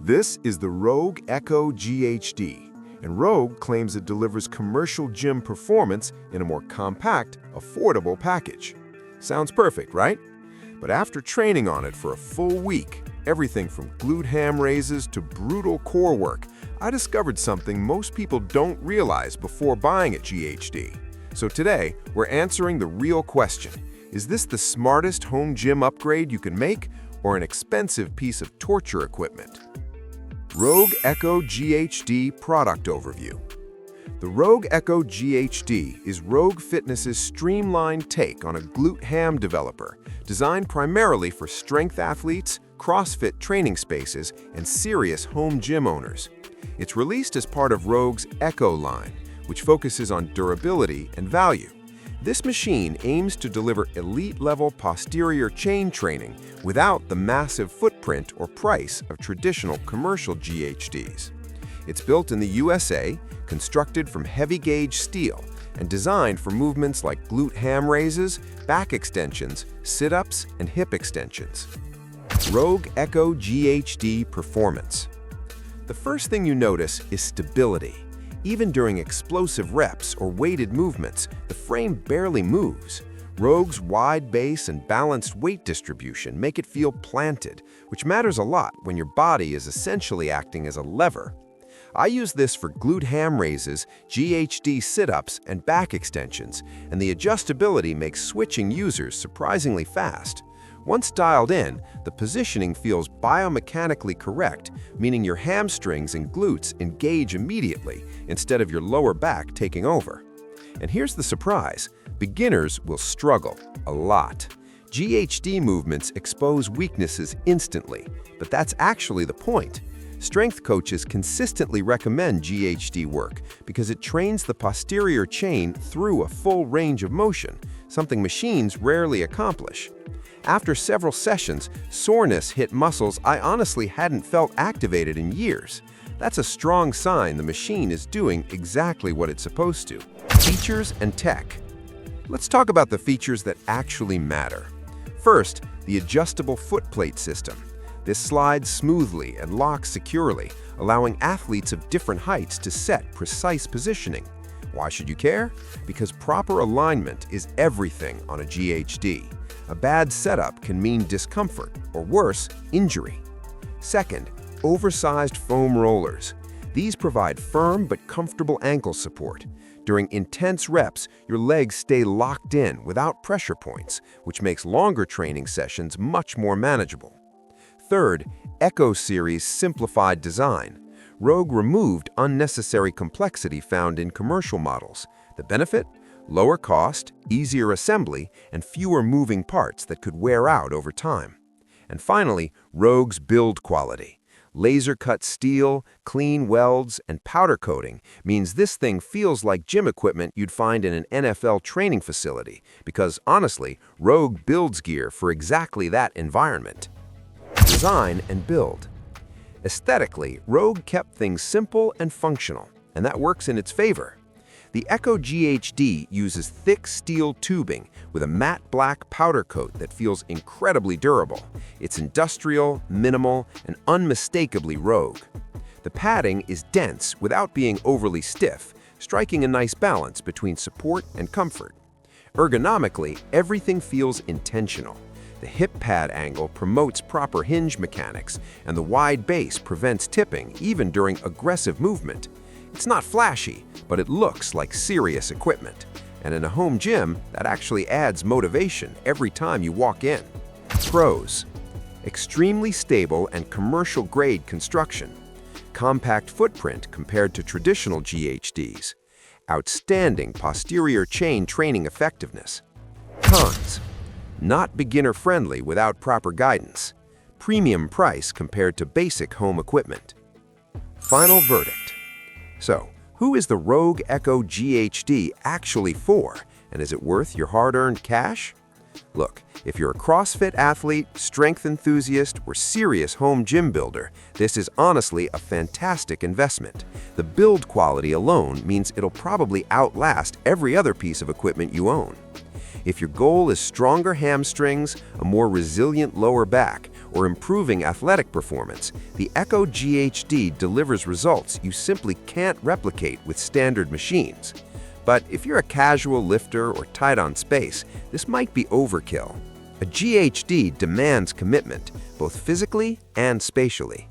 This is the Rogue Echo GHD, and Rogue claims it delivers commercial gym performance in a more compact, affordable package. Sounds perfect, right? But after training on it for a full week, everything from glute ham raises to brutal core work, I discovered something most people don't realize before buying a GHD. So today, we're answering the real question. Is this the smartest home gym upgrade you can make, or an expensive piece of torture equipment? Rogue Echo GHD Product Overview. The Rogue Echo GHD is Rogue Fitness's streamlined take on a Glute Ham Developer, designed primarily for strength athletes, CrossFit training spaces, and serious home gym owners. It's released as part of Rogue's Echo line, which focuses on durability and value. This machine aims to deliver elite-level posterior chain training without the massive footprint or price of traditional commercial GHDs. It's built in the USA, constructed from heavy-gauge steel, and designed for movements like glute ham raises, back extensions, sit-ups, and hip extensions. Rogue Echo GHD Performance. The first thing you notice is stability. Even during explosive reps or weighted movements, the frame barely moves. Rogue's wide base and balanced weight distribution make it feel planted, which matters a lot when your body is essentially acting as a lever. I use this for glute ham raises, GHD sit-ups, and back extensions, and the adjustability makes switching users surprisingly fast. Once dialed in, the positioning feels biomechanically correct, meaning your hamstrings and glutes engage immediately instead of your lower back taking over. And here's the surprise: beginners will struggle a lot. GHD movements expose weaknesses instantly, but that's actually the point. Strength coaches consistently recommend GHD work because it trains the posterior chain through a full range of motion, something machines rarely accomplish. After several sessions, soreness hit muscles I honestly hadn't felt activated in years. That's a strong sign the machine is doing exactly what it's supposed to. Features and tech. Let's talk about the features that actually matter. First, the adjustable footplate system. This slides smoothly and locks securely, allowing athletes of different heights to set precise positioning. Why should you care? Because proper alignment is everything on a GHD. A bad setup can mean discomfort, or worse, injury. Second, oversized foam rollers. These provide firm but comfortable ankle support. During intense reps, your legs stay locked in without pressure points, which makes longer training sessions much more manageable. Third, Echo Series simplified design. Rogue removed unnecessary complexity found in commercial models. The benefit? Lower cost, easier assembly, and fewer moving parts that could wear out over time. And finally, Rogue's build quality. Laser-cut steel, clean welds, and powder coating means this thing feels like gym equipment you'd find in an NFL training facility, because honestly, Rogue builds gear for exactly that environment. Design and build. Aesthetically, Rogue kept things simple and functional, and that works in its favor. The Echo GHD uses thick steel tubing with a matte black powder coat that feels incredibly durable. It's industrial, minimal, and unmistakably Rogue. The padding is dense without being overly stiff, striking a nice balance between support and comfort. Ergonomically, everything feels intentional. The hip pad angle promotes proper hinge mechanics, and the wide base prevents tipping even during aggressive movement. It's not flashy, but it looks like serious equipment. And in a home gym, that actually adds motivation every time you walk in. Pros: extremely stable and commercial-grade construction. Compact footprint compared to traditional GHDs. Outstanding posterior chain training effectiveness. Cons: not beginner-friendly without proper guidance. Premium price compared to basic home equipment. Final verdict. So, who is the Rogue Echo GHD actually for, and is it worth your hard-earned cash? Look, if you're a CrossFit athlete, strength enthusiast, or serious home gym builder, this is honestly a fantastic investment. The build quality alone means it'll probably outlast every other piece of equipment you own. If your goal is stronger hamstrings, a more resilient lower back, or improving athletic performance, the Echo GHD delivers results you simply can't replicate with standard machines. But if you're a casual lifter or tight on space, this might be overkill. A GHD demands commitment, both physically and spatially.